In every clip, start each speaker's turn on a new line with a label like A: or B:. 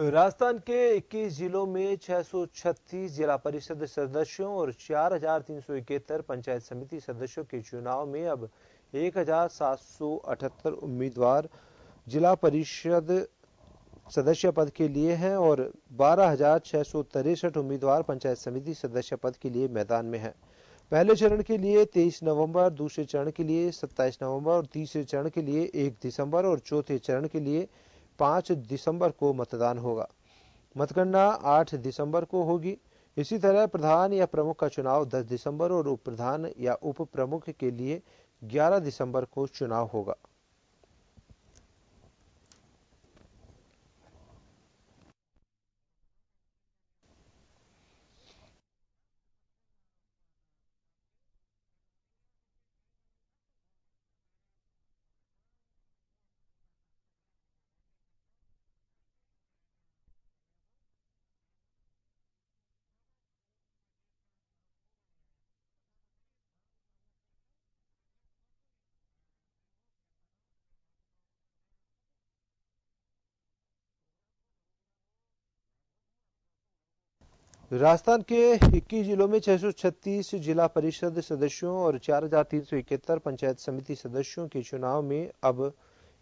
A: राजस्थान के 21 जिलों में 636 जिला परिषद सदस्यों और 4,371 पंचायत समिति सदस्यों के चुनाव में अब 1,778 उम्मीदवार जिला परिषद सदस्य पद के लिए हैं और 12,663 उम्मीदवार पंचायत समिति सदस्य पद के लिए मैदान में हैं। पहले चरण के लिए 23 नवंबर, दूसरे चरण के लिए 27 नवंबर और तीसरे चरण के लिए 1 दिसंबर और चौथे चरण के लिए 5 दिसंबर को मतदान होगा। मतगणना 8 दिसंबर को होगी। इसी तरह प्रधान या प्रमुख का चुनाव 10 दिसंबर और उप प्रधान या उप प्रमुख के लिए 11 दिसंबर को चुनाव होगा। राजस्थान के 21 जिलों में 636 जिला परिषद सदस्यों और 4,371 पंचायत समिति सदस्यों के चुनाव में अब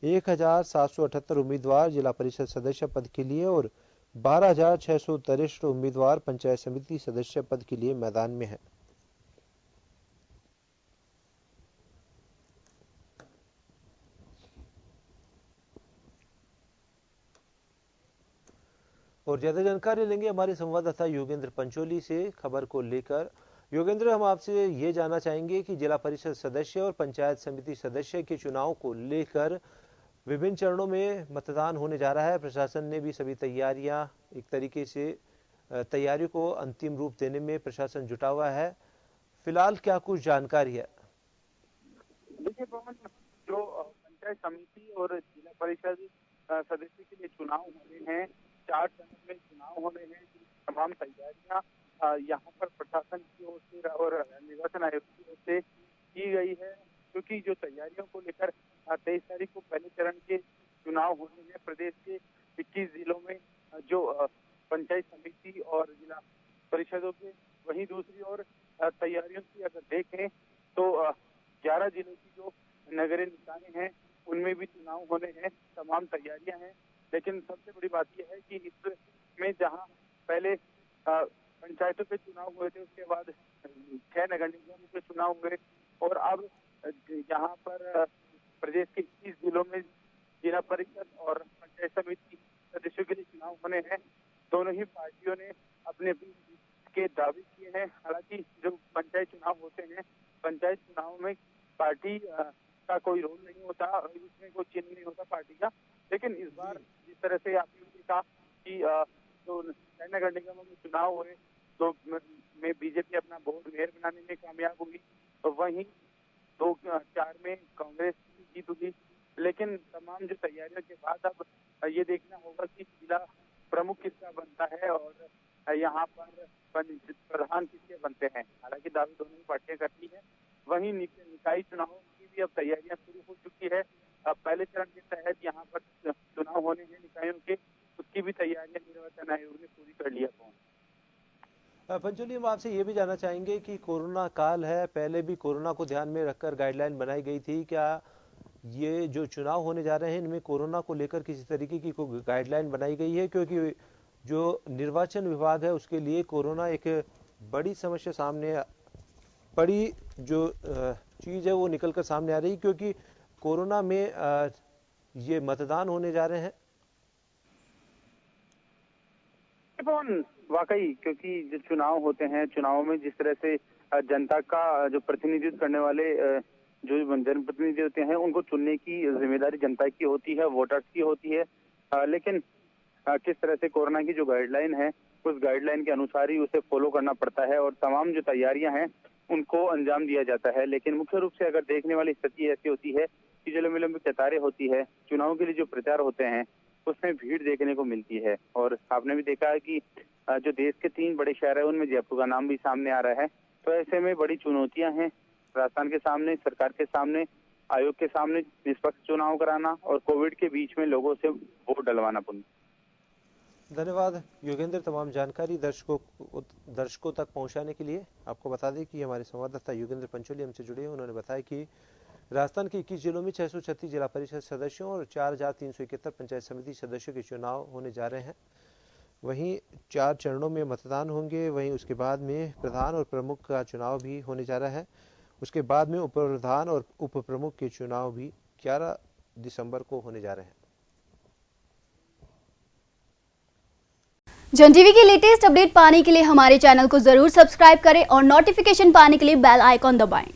A: 1,778 उम्मीदवार जिला परिषद सदस्य पद के लिए और 12,663 उम्मीदवार पंचायत समिति सदस्य पद के लिए मैदान में हैं। और ज्यादा जानकारी लेंगे हमारे संवाददाता योगेंद्र पंचोली से खबर को लेकर। योगेंद्र, हम आपसे ये जानना चाहेंगे कि जिला परिषद सदस्य और पंचायत समिति सदस्य के चुनाव को लेकर विभिन्न चरणों में मतदान होने जा रहा है। प्रशासन ने भी सभी तैयारियां एक तरीके से तैयारियों को अंतिम रूप देने में प्रशासन जुटा हुआ है। फिलहाल क्या कुछ जानकारी है?
B: देखिए पवन, जो पंचायत समिति और जिला परिषद सदस्य के लिए चुनाव होने हैं, 4 चरणों में चुनाव होने हैं। तमाम तैयारियां यहाँ पर प्रशासन की ओर से और निर्वाचन आयोग की ओर से की गई है, क्योंकि जो तैयारियों को लेकर 23 तारीख को पहले चरण के चुनाव होने हैं प्रदेश के 21 जिलों में, जो पंचायत समिति और जिला परिषदों के। वहीं दूसरी ओर तैयारियों की अगर देखें तो 11 जिलों की जो नगरीय निकाय हैं उनमें भी चुनाव होने हैं। तमाम तैयारियां हैं, लेकिन सबसे बड़ी बात यह है कि इसमें जहां पहले पंचायतों पे चुनाव हुए थे, उसके बाद 6 नगर निगमों के चुनाव हुए और अब यहाँ पर प्रदेश के 21 जिलों में जिला परिषद और पंचायत समिति सदस्यों के लिए चुनाव होने हैं। दोनों ही पार्टियों ने अपने के दावे किए हैं। हालांकि जो पंचायत चुनाव होते हैं, पंचायत चुनाव में पार्टी का कोई रोल नहीं होता, इसमें कोई चिन्ह नहीं होता पार्टी का। लेकिन इस बार जिस तरह से आपने देखा कि जो नगर निगमों में चुनाव हुए तो में बीजेपी अपना बोर्ड मेयर बनाने में कामयाब हुई, तो वहीं 2-4 में कांग्रेस की जीत हुई। लेकिन तमाम जो तैयारियों के बाद अब ये देखना होगा कि जिला प्रमुख किसका बनता है और यहाँ पर प्रधान किसके बनते हैं। हालांकि दावे दोनों ही पार्टियां करती है। वहीं निकाय चुनावों की भी अब तैयारियां शुरू हो चुकी है। अब पहले चरण के तहत यहाँ पर चुनाव होने हैं निकायों के, उसकी भी तैयारियां निर्वाचन आयोग ने पूरी कर लिया।
A: पंचोली, हम आपसे ये भी जानना चाहेंगे कि कोरोना काल है, पहले भी कोरोना को ध्यान में रखकर गाइडलाइन बनाई गई थी। क्या ये जो चुनाव होने जा रहे हैं इनमें कोरोना को लेकर किसी तरीके की कोई गाइडलाइन बनाई गई है? क्योंकि जो निर्वाचन विभाग है उसके लिए कोरोना एक बड़ी समस्या सामने, बड़ी जो चीज है वो निकलकर सामने आ रही, क्योंकि कोरोना में ये मतदान होने जा रहे हैं।
B: वाकई, क्योंकि जो चुनाव होते हैं, चुनावों में जिस तरह से जनता का जो प्रतिनिधित्व करने वाले जो जनप्रतिनिधि होते हैं उनको चुनने की जिम्मेदारी जनता की होती है, वोटर्स की होती है। लेकिन किस तरह से कोरोना की जो गाइडलाइन है उस गाइडलाइन के अनुसार ही उसे फॉलो करना पड़ता है और तमाम जो तैयारियां हैं उनको अंजाम दिया जाता है। लेकिन मुख्य रूप से अगर देखने वाली स्थिति ऐसी होती है कि जो लंबी लंबी कतारें होती है, चुनाव के लिए जो प्रचार होते हैं उसमें भीड़ देखने को मिलती है। और आपने भी देखा है कि जो देश के 3 बड़े शहर है उनमें जयपुर का नाम भी सामने आ रहा है। तो ऐसे में बड़ी चुनौतियां हैं राजस्थान के सामने, सरकार के सामने, आयोग के सामने, निष्पक्ष चुनाव कराना और कोविड के बीच में लोगों से वोट डलवाना।
A: धन्यवाद योगेंद्र, तमाम जानकारी दर्शकों तक पहुंचाने के लिए। आपको बता दें कि हमारे संवाददाता योगेंद्र पंचोली हमसे जुड़े हैं। उन्होंने बताया कि राजस्थान के 21 जिलों में 636 जिला परिषद सदस्यों और 4371 पंचायत समिति सदस्यों के चुनाव होने जा रहे हैं। वहीं 4 चरणों में मतदान होंगे। वहीं उसके बाद में प्रधान और प्रमुख का चुनाव भी होने जा रहा है। उसके बाद में उप प्रधान और उप प्रमुख के चुनाव भी 11 दिसंबर को होने जा रहे हैं।
C: जन टीवी की लेटेस्ट अपडेट पाने के लिए हमारे चैनल को जरूर सब्सक्राइब करें और नोटिफिकेशन पाने के लिए बेल आइकॉन दबाएं।